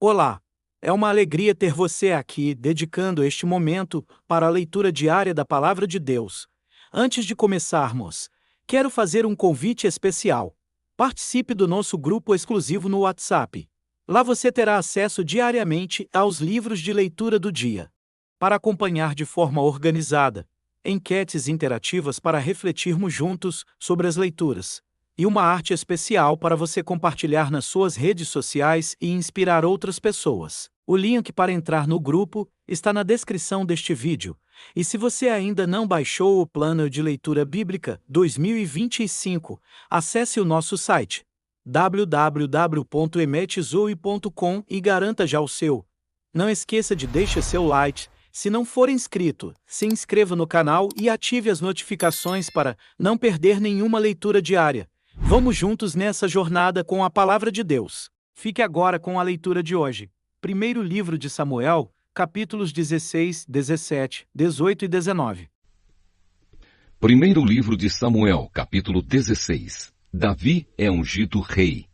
Olá! É uma alegria ter você aqui, dedicando este momento para a leitura diária da Palavra de Deus. Antes de começarmos, quero fazer um convite especial. Participe do nosso grupo exclusivo no WhatsApp. Lá você terá acesso diariamente aos livros de leitura do dia. Para acompanhar de forma organizada, enquetes interativas para refletirmos juntos sobre as leituras, e uma arte especial para você compartilhar nas suas redes sociais e inspirar outras pessoas. O link para entrar no grupo está na descrição deste vídeo. E se você ainda não baixou o Plano de Leitura Bíblica 2025, acesse o nosso site www.emetzoe.com e garanta já o seu. Não esqueça de deixar seu like. Se não for inscrito, se inscreva no canal e ative as notificações para não perder nenhuma leitura diária. Vamos juntos nessa jornada com a Palavra de Deus. Fique agora com a leitura de hoje. Primeiro livro de Samuel, capítulos 16, 17, 18 e 19. Primeiro livro de Samuel, capítulo 16. Davi é ungido rei.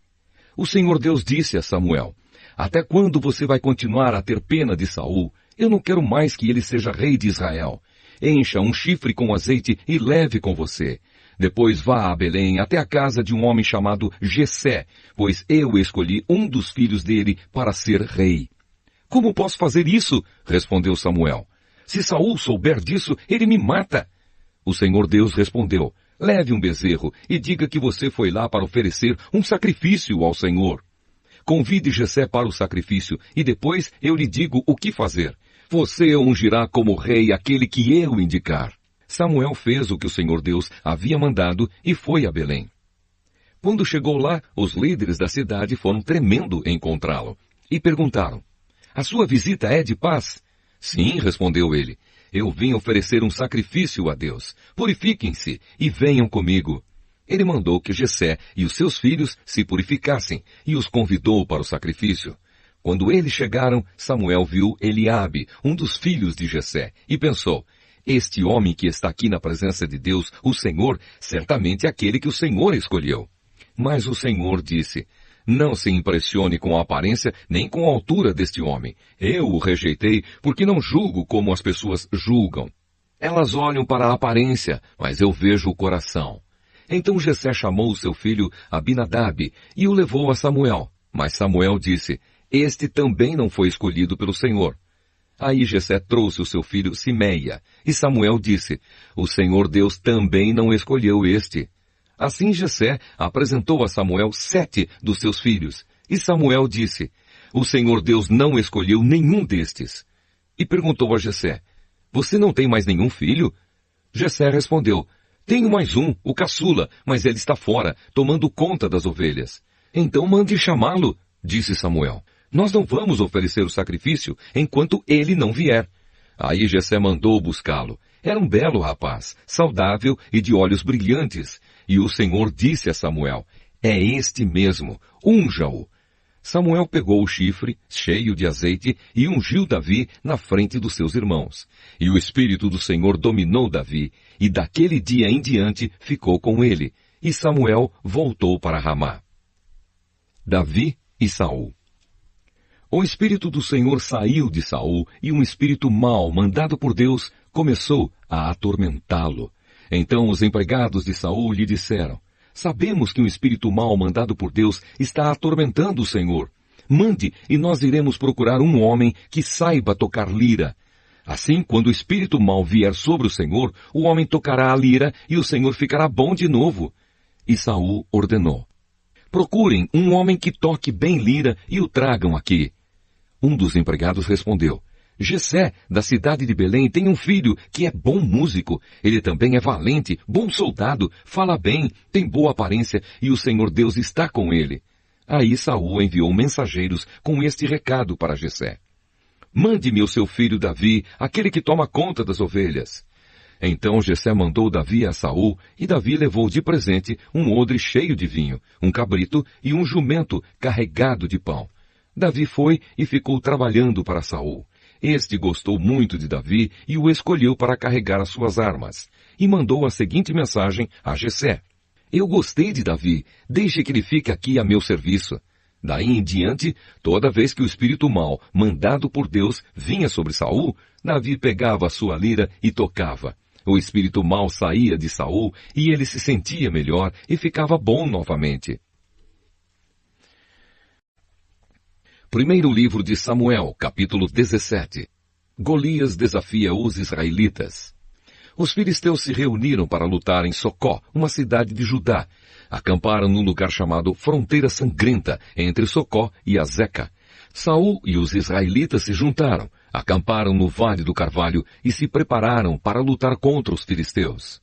O Senhor Deus disse a Samuel: Até quando você vai continuar a ter pena de Saul? Eu não quero mais que ele seja rei de Israel. Encha um chifre com azeite e leve com você. Depois vá a Belém até a casa de um homem chamado Jessé, pois eu escolhi um dos filhos dele para ser rei. Como posso fazer isso? Respondeu Samuel. Se Saul souber disso, ele me mata. O Senhor Deus respondeu: Leve um bezerro e diga que você foi lá para oferecer um sacrifício ao Senhor. Convide Jessé para o sacrifício e depois eu lhe digo o que fazer. Você ungirá como rei aquele que eu indicar. Samuel fez o que o Senhor Deus havia mandado e foi a Belém. Quando chegou lá, os líderes da cidade foram tremendo encontrá-lo e perguntaram: A sua visita é de paz? Sim, respondeu ele. Eu vim oferecer um sacrifício a Deus. Purifiquem-se e venham comigo. Ele mandou que Jessé e os seus filhos se purificassem e os convidou para o sacrifício. Quando eles chegaram, Samuel viu Eliabe, um dos filhos de Jessé, e pensou: Este homem que está aqui na presença de Deus, o Senhor, certamente é aquele que o Senhor escolheu. Mas o Senhor disse: Não se impressione com a aparência nem com a altura deste homem. Eu o rejeitei porque não julgo como as pessoas julgam. Elas olham para a aparência, mas eu vejo o coração. Então Jessé chamou o seu filho Abinadab e o levou a Samuel. Mas Samuel disse: Este também não foi escolhido pelo Senhor. Aí Jessé trouxe o seu filho Simeia, e Samuel disse: O Senhor Deus também não escolheu este. Assim Jessé apresentou a Samuel 7 dos seus filhos, e Samuel disse: O Senhor Deus não escolheu nenhum destes. E perguntou a Jessé: Você não tem mais nenhum filho? Jessé respondeu: Tenho mais um, o caçula, mas ele está fora, tomando conta das ovelhas. Então mande chamá-lo, disse Samuel. Nós não vamos oferecer o sacrifício enquanto ele não vier. Aí Jessé mandou buscá-lo. Era um belo rapaz, saudável e de olhos brilhantes. E o Senhor disse a Samuel: É este mesmo, unja-o. Samuel pegou o chifre, cheio de azeite, e ungiu Davi na frente dos seus irmãos. E o Espírito do Senhor dominou Davi, e daquele dia em diante ficou com ele. E Samuel voltou para Ramá. Davi e Saul. O Espírito do Senhor saiu de Saul, e um espírito mau, mandado por Deus, começou a atormentá-lo. Então os empregados de Saul lhe disseram: Sabemos que um espírito mau mandado por Deus está atormentando o Senhor. Mande, e nós iremos procurar um homem que saiba tocar lira. Assim, quando o espírito mau vier sobre o Senhor, o homem tocará a lira, e o Senhor ficará bom de novo. E Saul ordenou: Procurem um homem que toque bem lira e o tragam aqui. Um dos empregados respondeu: Jessé, da cidade de Belém, tem um filho que é bom músico. Ele também é valente, bom soldado, fala bem, tem boa aparência e o Senhor Deus está com ele. Aí Saul enviou mensageiros com este recado para Jessé: Mande-me o seu filho Davi, aquele que toma conta das ovelhas. Então Jessé mandou Davi a Saul, e Davi levou de presente um odre cheio de vinho, um cabrito e um jumento carregado de pão. Davi foi e ficou trabalhando para Saul. Este gostou muito de Davi e o escolheu para carregar as suas armas. E mandou a seguinte mensagem a Jessé: Eu gostei de Davi, deixe que ele fique aqui a meu serviço. Daí em diante, toda vez que o espírito mau, mandado por Deus, vinha sobre Saul, Davi pegava a sua lira e tocava. O espírito mau saía de Saul e ele se sentia melhor e ficava bom novamente. Primeiro livro de Samuel, capítulo 17. Golias desafia os israelitas. Os filisteus se reuniram para lutar em Socó, uma cidade de Judá. Acamparam num lugar chamado Fronteira Sangrenta, entre Socó e Azeca. Saul e os israelitas se juntaram, acamparam no Vale do Carvalho e se prepararam para lutar contra os filisteus.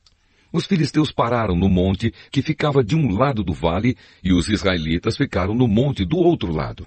Os filisteus pararam no monte que ficava de um lado do vale e os israelitas ficaram no monte do outro lado.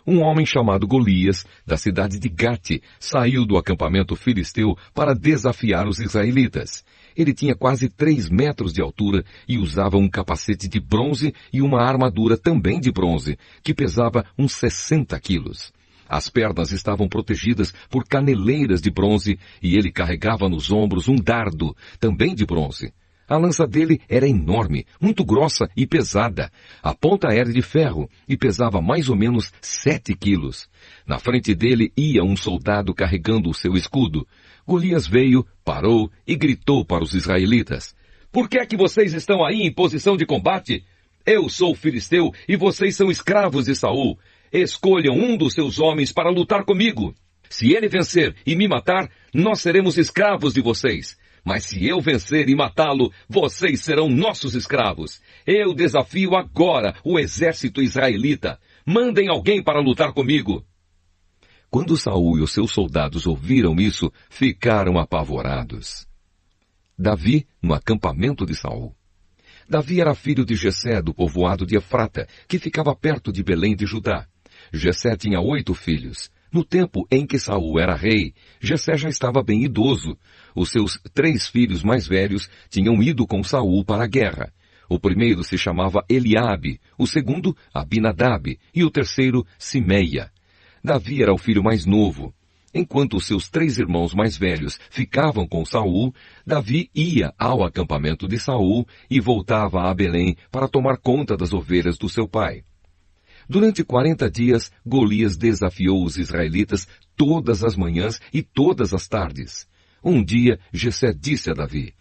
Um homem chamado Golias, da cidade de Gate, saiu do acampamento filisteu para desafiar os israelitas. Ele tinha quase 3 metros de altura e usava um capacete de bronze e uma armadura também de bronze, que pesava uns 60 quilos. As pernas estavam protegidas por caneleiras de bronze e ele carregava nos ombros um dardo, também de bronze. A lança dele era enorme, muito grossa e pesada. A ponta era de ferro e pesava mais ou menos 7 quilos. Na frente dele ia um soldado carregando o seu escudo. Golias veio, parou e gritou para os israelitas: "Por que é que vocês estão aí em posição de combate? Eu sou filisteu e vocês são escravos de Saul. Escolham um dos seus homens para lutar comigo. Se ele vencer e me matar, nós seremos escravos de vocês. Mas se eu vencer e matá-lo, vocês serão nossos escravos. Eu desafio agora o exército israelita. Mandem alguém para lutar comigo." Quando Saul e os seus soldados ouviram isso, ficaram apavorados. Davi no acampamento de Saul. Davi era filho de Jessé, do povoado de Efrata, que ficava perto de Belém de Judá. Jessé tinha 8 filhos. No tempo em que Saul era rei, Jessé já estava bem idoso. Os seus 3 filhos mais velhos tinham ido com Saul para a guerra. O primeiro se chamava Eliabe, o segundo Abinadab e o terceiro Simeia. Davi era o filho mais novo. Enquanto os seus 3 irmãos mais velhos ficavam com Saul, Davi ia ao acampamento de Saul e voltava a Belém para tomar conta das ovelhas do seu pai. Durante 40 dias, Golias desafiou os israelitas todas as manhãs e todas as tardes. Um dia, Jessé disse a Davi: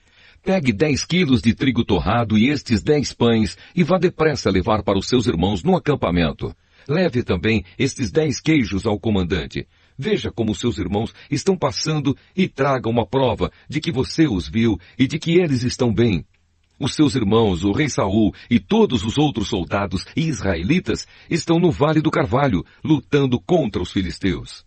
"Pegue 10 quilos de trigo torrado e estes 10 pães e vá depressa levar para os seus irmãos no acampamento. Leve também estes 10 queijos ao comandante. Veja como seus irmãos estão passando e traga uma prova de que você os viu e de que eles estão bem. Os seus irmãos, o rei Saul e todos os outros soldados e israelitas estão no Vale do Carvalho, lutando contra os filisteus."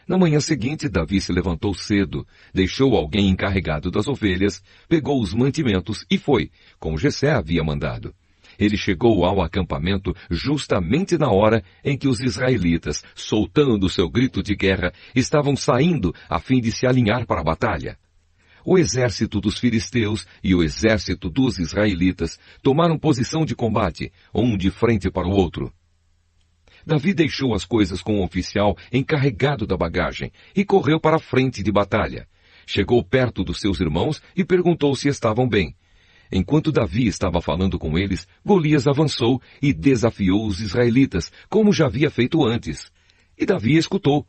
Na manhã seguinte, Davi se levantou cedo, deixou alguém encarregado das ovelhas, pegou os mantimentos e foi, como Jessé havia mandado. Ele chegou ao acampamento justamente na hora em que os israelitas, soltando seu grito de guerra, estavam saindo a fim de se alinhar para a batalha. O exército dos filisteus e o exército dos israelitas tomaram posição de combate, um de frente para o outro. Davi deixou as coisas com o oficial encarregado da bagagem e correu para a frente de batalha. Chegou perto dos seus irmãos e perguntou se estavam bem. Enquanto Davi estava falando com eles, Golias avançou e desafiou os israelitas, como já havia feito antes. E Davi escutou.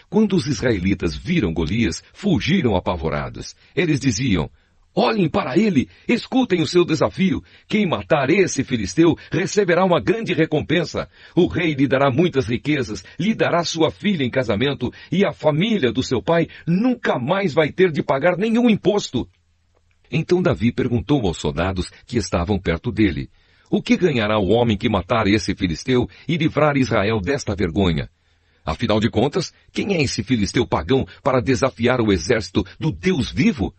Quando os israelitas viram Golias, fugiram apavorados. Eles diziam: "Olhem para ele, escutem o seu desafio. Quem matar esse filisteu receberá uma grande recompensa. O rei lhe dará muitas riquezas, lhe dará sua filha em casamento, e a família do seu pai nunca mais vai ter de pagar nenhum imposto." Então Davi perguntou aos soldados que estavam perto dele: "O que ganhará o homem que matar esse filisteu e livrar Israel desta vergonha? Afinal de contas, quem é esse filisteu pagão para desafiar o exército do Deus vivo?"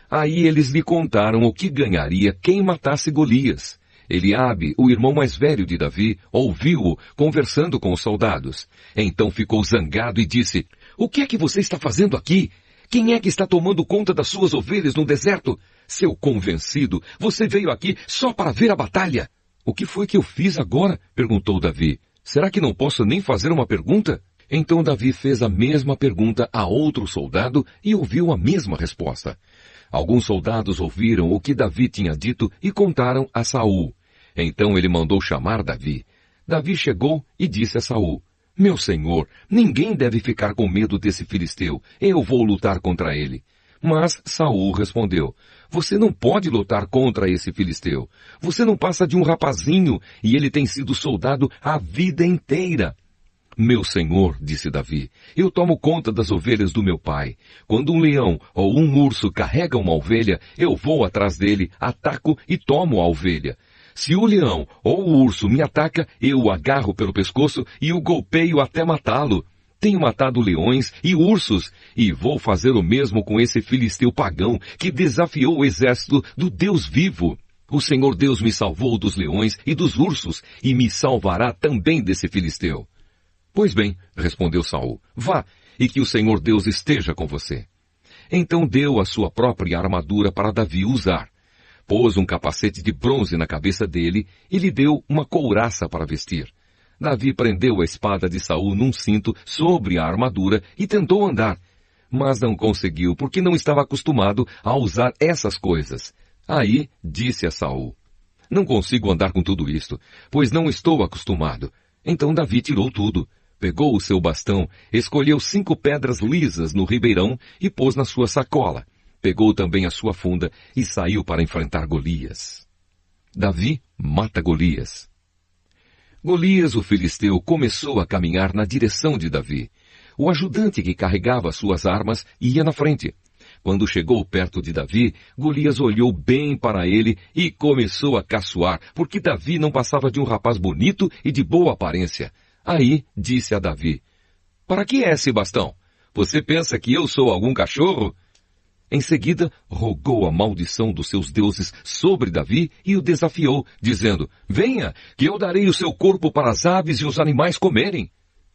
Aí eles lhe contaram o que ganharia quem matasse Golias. Eliabe, o irmão mais velho de Davi, ouviu-o conversando com os soldados. Então ficou zangado e disse: "O que é que você está fazendo aqui? Quem é que está tomando conta das suas ovelhas no deserto? Seu convencido, você veio aqui só para ver a batalha." "O que foi que eu fiz agora?" perguntou Davi. "Será que não posso nem fazer uma pergunta?" Então Davi fez a mesma pergunta a outro soldado e ouviu a mesma resposta. Alguns soldados ouviram o que Davi tinha dito e contaram a Saul. Então ele mandou chamar Davi. Davi chegou e disse a Saul: Meu senhor, ninguém deve ficar com medo desse filisteu. Eu vou lutar contra ele. Mas Saul respondeu: Você não pode lutar contra esse filisteu. Você não passa de um rapazinho e ele tem sido soldado a vida inteira. Meu senhor, disse Davi, eu tomo conta das ovelhas do meu pai. Quando um leão ou um urso carrega uma ovelha, eu vou atrás dele, ataco e tomo a ovelha. Se o leão ou o urso me ataca, eu o agarro pelo pescoço e o golpeio até matá-lo. Tenho matado leões e ursos, e vou fazer o mesmo com esse filisteu pagão que desafiou o exército do Deus vivo. O Senhor Deus me salvou dos leões e dos ursos, e me salvará também desse filisteu. Pois bem, respondeu Saul, vá, e que o Senhor Deus esteja com você. Então deu a sua própria armadura para Davi usar. Pôs um capacete de bronze na cabeça dele e lhe deu uma couraça para vestir. Davi prendeu a espada de Saul num cinto sobre a armadura e tentou andar. Mas não conseguiu, porque não estava acostumado a usar essas coisas. Aí disse a Saul: Não consigo andar com tudo isto, pois não estou acostumado. Então Davi tirou tudo. Pegou o seu bastão, escolheu 5 pedras lisas no ribeirão e pôs na sua sacola. Pegou também a sua funda e saiu para enfrentar Golias. Davi mata Golias. Golias, o filisteu, começou a caminhar na direção de Davi. O ajudante que carregava suas armas ia na frente. Quando chegou perto de Davi, Golias olhou bem para ele e começou a caçoar, porque Davi não passava de um rapaz bonito e de boa aparência. Aí disse a Davi: Para que é esse bastão? Você pensa que eu sou algum cachorro? Em seguida, rogou a maldição dos seus deuses sobre Davi e o desafiou, dizendo: Venha, que eu darei o seu corpo para as aves e os animais comerem.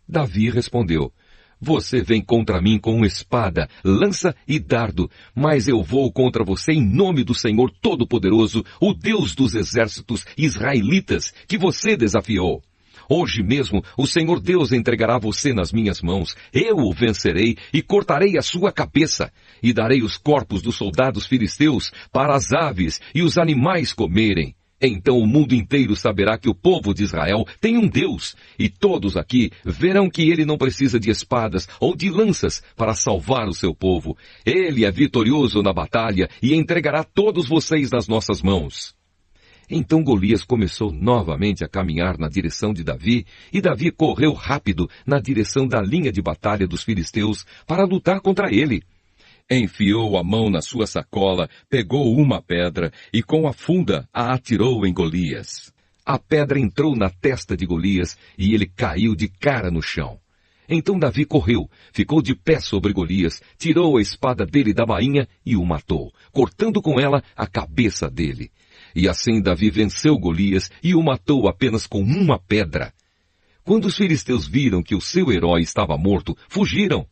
Davi respondeu: Você vem contra mim com espada, lança e dardo, mas eu vou contra você em nome do Senhor Todo-Poderoso, o Deus dos exércitos israelitas, que você desafiou. Hoje mesmo o Senhor Deus entregará você nas minhas mãos. Eu o vencerei e cortarei a sua cabeça. E darei os corpos dos soldados filisteus para as aves e os animais comerem. Então o mundo inteiro saberá que o povo de Israel tem um Deus. E todos aqui verão que ele não precisa de espadas ou de lanças para salvar o seu povo. Ele é vitorioso na batalha e entregará todos vocês nas nossas mãos. Então Golias começou novamente a caminhar na direção de Davi, e Davi correu rápido na direção da linha de batalha dos filisteus para lutar contra ele. Enfiou a mão na sua sacola, pegou uma pedra e com a funda a atirou em Golias. A pedra entrou na testa de Golias e ele caiu de cara no chão. Então Davi correu, ficou de pé sobre Golias, tirou a espada dele da bainha e o matou, cortando com ela a cabeça dele. E assim Davi venceu Golias e o matou apenas com uma pedra. Quando os filisteus viram que o seu herói estava morto, fugiram.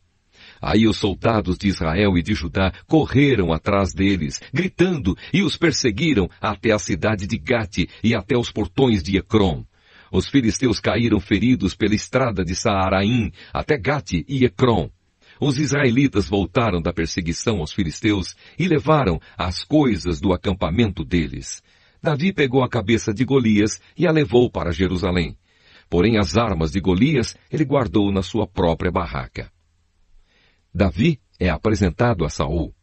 Aí os soldados de Israel e de Judá correram atrás deles, gritando, e os perseguiram até a cidade de Gate e até os portões de Ecrom. Os filisteus caíram feridos pela estrada de Saaraim até Gate e Ecrom. Os israelitas voltaram da perseguição aos filisteus e levaram as coisas do acampamento deles. Davi pegou a cabeça de Golias e a levou para Jerusalém. Porém as armas de Golias ele guardou na sua própria barraca. Davi é apresentado a Saul.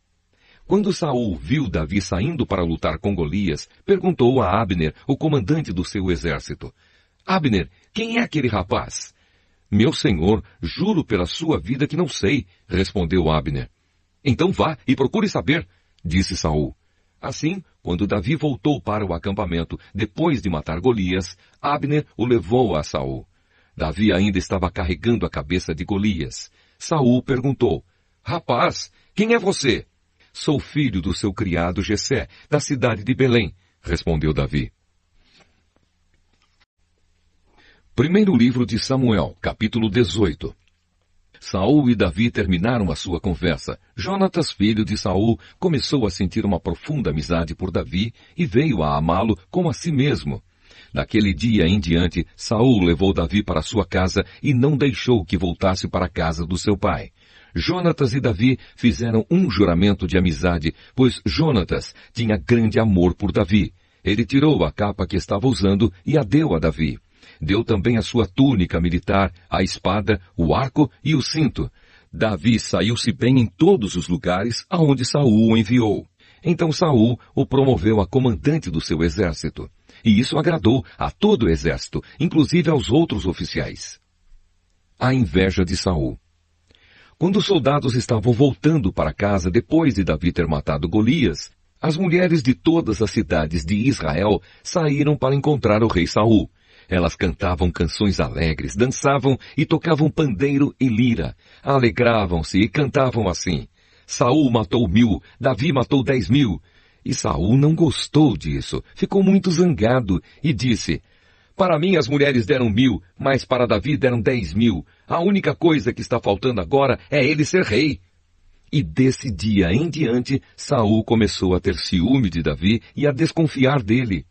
Quando Saul viu Davi saindo para lutar com Golias, perguntou a Abner, o comandante do seu exército: Abner, quem é aquele rapaz? Meu senhor, juro pela sua vida que não sei, respondeu Abner. Então vá e procure saber, disse Saul. Assim, quando Davi voltou para o acampamento, depois de matar Golias, Abner o levou a Saul. Davi ainda estava carregando a cabeça de Golias. Saul perguntou: Rapaz, quem é você? Sou filho do seu criado Jessé, da cidade de Belém, respondeu Davi. Primeiro livro de Samuel, capítulo 18. Saul e Davi terminaram a sua conversa. Jonatas, filho de Saul, começou a sentir uma profunda amizade por Davi e veio a amá-lo como a si mesmo. Daquele dia em diante, Saul levou Davi para sua casa e não deixou que voltasse para a casa do seu pai. Jonatas e Davi fizeram um juramento de amizade, pois Jonatas tinha grande amor por Davi. Ele tirou a capa que estava usando e a deu a Davi. deu também a sua túnica militar, a espada, o arco e o cinto. Davi saiu-se bem em todos os lugares aonde Saul o enviou. Então Saul o promoveu a comandante do seu exército. E isso agradou a todo o exército, inclusive aos outros oficiais. A inveja de Saul. Quando os soldados estavam voltando para casa depois de Davi ter matado Golias, as mulheres de todas as cidades de Israel saíram para encontrar o rei Saul. Elas cantavam canções alegres, dançavam e tocavam pandeiro e lira. Alegravam-se e cantavam assim: Saul matou 1000, Davi matou 10.000. E Saul não gostou disso, ficou muito zangado e disse: para mim as mulheres deram 1000, mas para Davi deram 10.000. A única coisa que está faltando agora é ele ser rei. E desse dia em diante, Saul começou a ter ciúme de Davi e a desconfiar dele.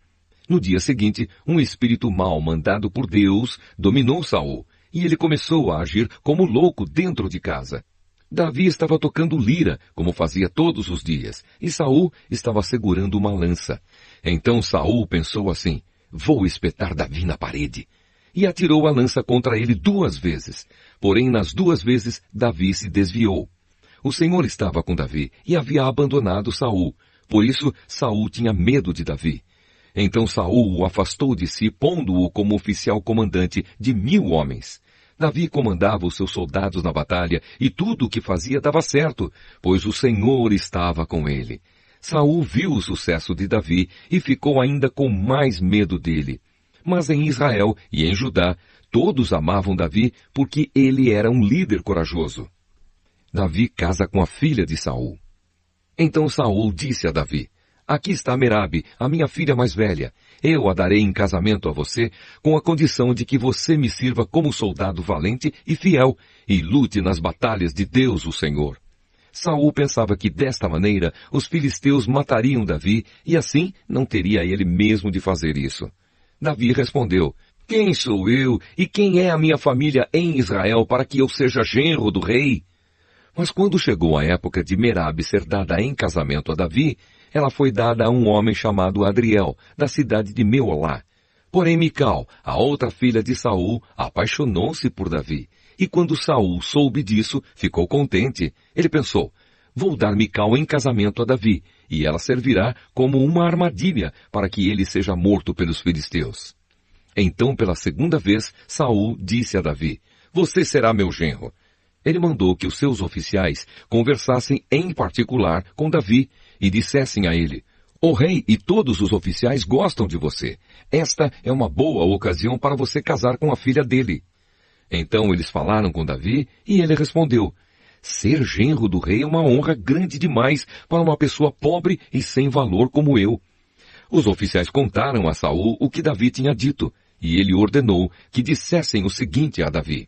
No dia seguinte, um espírito mau mandado por Deus dominou Saul, e ele começou a agir como louco dentro de casa. Davi estava tocando lira, como fazia todos os dias, e Saul estava segurando uma lança. Então Saul pensou assim: vou espetar Davi na parede. E atirou a lança contra ele 2 vezes. Porém, nas 2 vezes, Davi se desviou. O Senhor estava com Davi e havia abandonado Saul. Por isso, Saul tinha medo de Davi. Então Saul o afastou de si, pondo-o como oficial comandante de 1000 homens. Davi comandava os seus soldados na batalha, e tudo o que fazia dava certo, pois o Senhor estava com ele. Saul viu o sucesso de Davi e ficou ainda com mais medo dele. Mas em Israel e em Judá, todos amavam Davi porque ele era um líder corajoso. Davi casa com a filha de Saul. Então Saul disse a Davi: aqui está Merabe, a minha filha mais velha. Eu a darei em casamento a você, com a condição de que você me sirva como soldado valente e fiel, e lute nas batalhas de Deus o Senhor. Saul pensava que desta maneira os filisteus matariam Davi, e assim não teria ele mesmo de fazer isso. Davi respondeu: quem sou eu e quem é a minha família em Israel para que eu seja genro do rei? Mas quando chegou a época de Merabe ser dada em casamento a Davi, ela foi dada a um homem chamado Adriel, da cidade de Meolá. Porém Mical, a outra filha de Saul, apaixonou-se por Davi. E quando Saul soube disso, ficou contente. Ele pensou: vou dar Mical em casamento a Davi, e ela servirá como uma armadilha para que ele seja morto pelos filisteus. Então, pela 2ª vez, Saul disse a Davi: você será meu genro. Ele mandou que os seus oficiais conversassem em particular com Davi e dissessem a ele: o rei e todos os oficiais gostam de você. Esta é uma boa ocasião para você casar com a filha dele. Então eles falaram com Davi e ele respondeu: ser genro do rei é uma honra grande demais para uma pessoa pobre e sem valor como eu. Os oficiais contaram a Saul o que Davi tinha dito, e ele ordenou que dissessem o seguinte a Davi: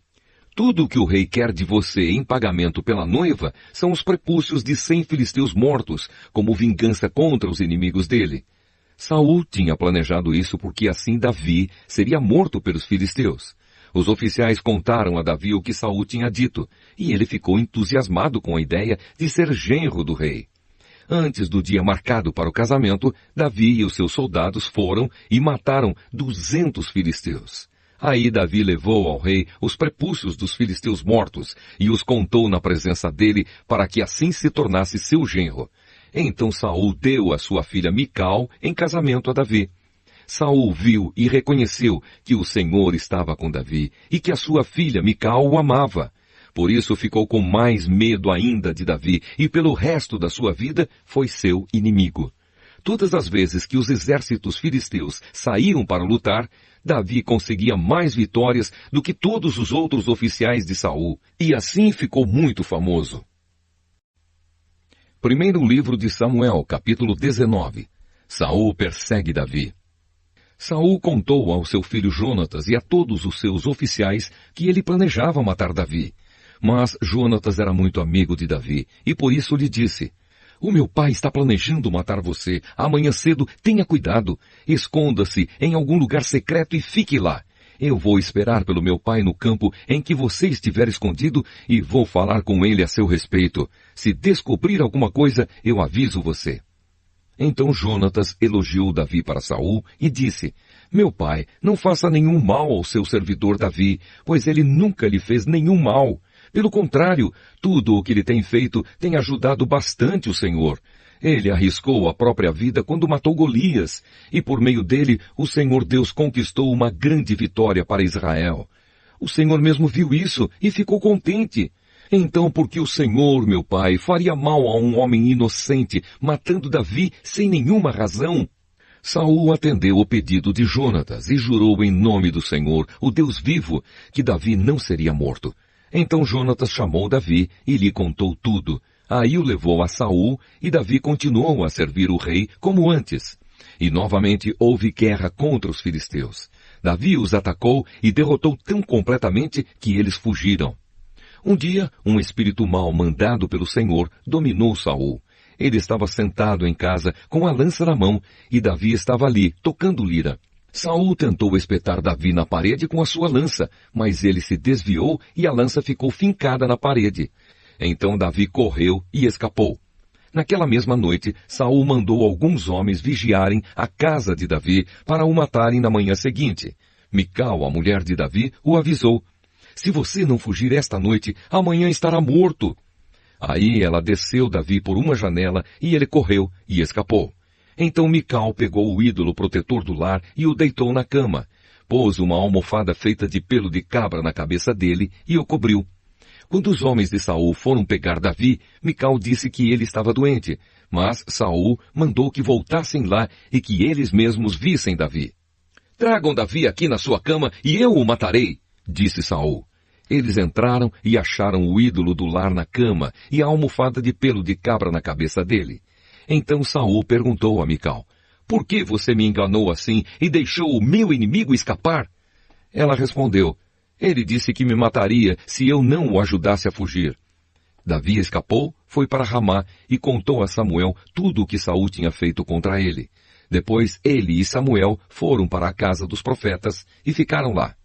tudo o que o rei quer de você em pagamento pela noiva são os prepúcios de 100 filisteus mortos, como vingança contra os inimigos dele. Saul tinha planejado isso porque assim Davi seria morto pelos filisteus. Os oficiais contaram a Davi o que Saul tinha dito, e ele ficou entusiasmado com a ideia de ser genro do rei. Antes do dia marcado para o casamento, Davi e os seus soldados foram e mataram 200 filisteus. Aí Davi levou ao rei os prepúcios dos filisteus mortos e os contou na presença dele para que assim se tornasse seu genro. Então Saul deu a sua filha Mical em casamento a Davi. Saul viu e reconheceu que o Senhor estava com Davi e que a sua filha Mical o amava. Por isso ficou com mais medo ainda de Davi e pelo resto da sua vida foi seu inimigo. Todas as vezes que os exércitos filisteus saíam para lutar, Davi conseguia mais vitórias do que todos os outros oficiais de Saul, e assim ficou muito famoso. Primeiro livro de Samuel, capítulo 19. Saul persegue Davi. Saul contou ao seu filho Jonatas e a todos os seus oficiais que ele planejava matar Davi. Mas Jonatas era muito amigo de Davi, e por isso lhe disse: o meu pai está planejando matar você. Amanhã cedo, tenha cuidado. Esconda-se em algum lugar secreto e fique lá. Eu vou esperar pelo meu pai no campo em que você estiver escondido e vou falar com ele a seu respeito. Se descobrir alguma coisa, eu aviso você. Então Jonatas elogiou Davi para Saul e disse: Meu pai, não faça nenhum mal ao seu servidor Davi, pois ele nunca lhe fez nenhum mal. Pelo contrário, tudo o que ele tem feito tem ajudado bastante o Senhor. Ele arriscou a própria vida quando matou Golias, e por meio dele o Senhor Deus conquistou uma grande vitória para Israel. O Senhor mesmo viu isso e ficou contente. Então, por que o Senhor, meu pai, faria mal a um homem inocente, matando Davi sem nenhuma razão? Saul atendeu o pedido de Jonatas e jurou em nome do Senhor, o Deus vivo, que Davi não seria morto. Então Jonatas chamou Davi e lhe contou tudo. Aí o levou a Saul e Davi continuou a servir o rei como antes. E novamente houve guerra contra os filisteus. Davi os atacou e derrotou tão completamente que eles fugiram. Um dia, um espírito mau mandado pelo Senhor dominou Saul. Ele estava sentado em casa com a lança na mão e Davi estava ali, tocando lira. Saul tentou espetar Davi na parede com a sua lança, mas ele se desviou e a lança ficou fincada na parede. Então Davi correu e escapou. Naquela mesma noite, Saul mandou alguns homens vigiarem a casa de Davi para o matarem na manhã seguinte. Mical, a mulher de Davi, o avisou. Se você não fugir esta noite, amanhã estará morto. Aí ela desceu Davi por uma janela e ele correu e escapou. Então Mical pegou o ídolo protetor do lar e o deitou na cama. Pôs uma almofada feita de pelo de cabra na cabeça dele e o cobriu. Quando os homens de Saul foram pegar Davi, Mical disse que ele estava doente, mas Saul mandou que voltassem lá e que eles mesmos vissem Davi. Tragam Davi aqui na sua cama e eu o matarei, disse Saul. Eles entraram e acharam o ídolo do lar na cama e a almofada de pelo de cabra na cabeça dele. Então Saul perguntou a Mical, por que você me enganou assim e deixou o meu inimigo escapar? Ela respondeu, ele disse que me mataria se eu não o ajudasse a fugir. Davi escapou, foi para Ramá e contou a Samuel tudo o que Saul tinha feito contra ele. Depois ele e Samuel foram para a casa dos profetas e ficaram lá.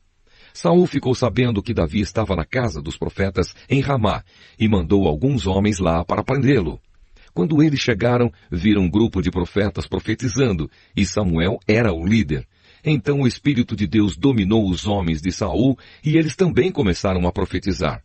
Saul ficou sabendo que Davi estava na casa dos profetas em Ramá e mandou alguns homens lá para prendê-lo. Quando eles chegaram, viram um grupo de profetas profetizando e Samuel era o líder. Então o Espírito de Deus dominou os homens de Saul e eles também começaram a profetizar.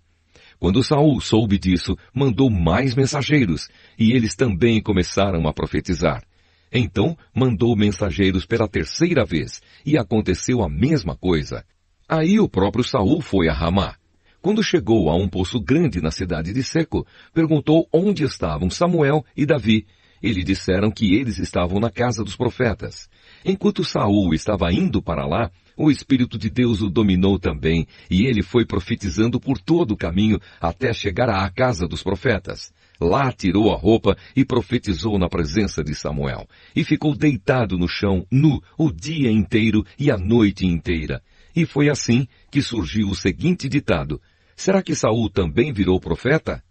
Quando Saul soube disso, mandou mais mensageiros e eles também começaram a profetizar. Então mandou mensageiros pela terceira vez e aconteceu a mesma coisa. Aí o próprio Saul foi a Ramá. Quando chegou a um poço grande na cidade de Seco, perguntou onde estavam Samuel e Davi. Eles disseram que eles estavam na casa dos profetas. Enquanto Saul estava indo para lá, o Espírito de Deus o dominou também, e ele foi profetizando por todo o caminho até chegar à casa dos profetas. Lá tirou a roupa e profetizou na presença de Samuel, e ficou deitado no chão, nu, o dia inteiro e a noite inteira. E foi assim que surgiu o seguinte ditado, será que Saul também virou profeta?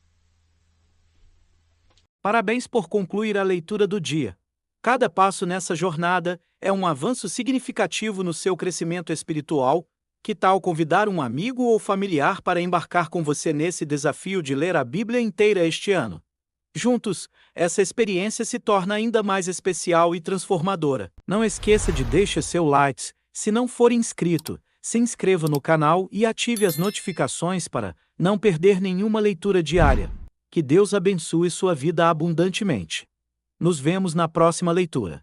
Parabéns por concluir a leitura do dia. Cada passo nessa jornada é um avanço significativo no seu crescimento espiritual. Que tal convidar um amigo ou familiar para embarcar com você nesse desafio de ler a Bíblia inteira este ano? Juntos, essa experiência se torna ainda mais especial e transformadora. Não esqueça de deixar seu like. Se não for inscrito, se inscreva no canal e ative as notificações para não perder nenhuma leitura diária. Que Deus abençoe sua vida abundantemente. Nos vemos na próxima leitura.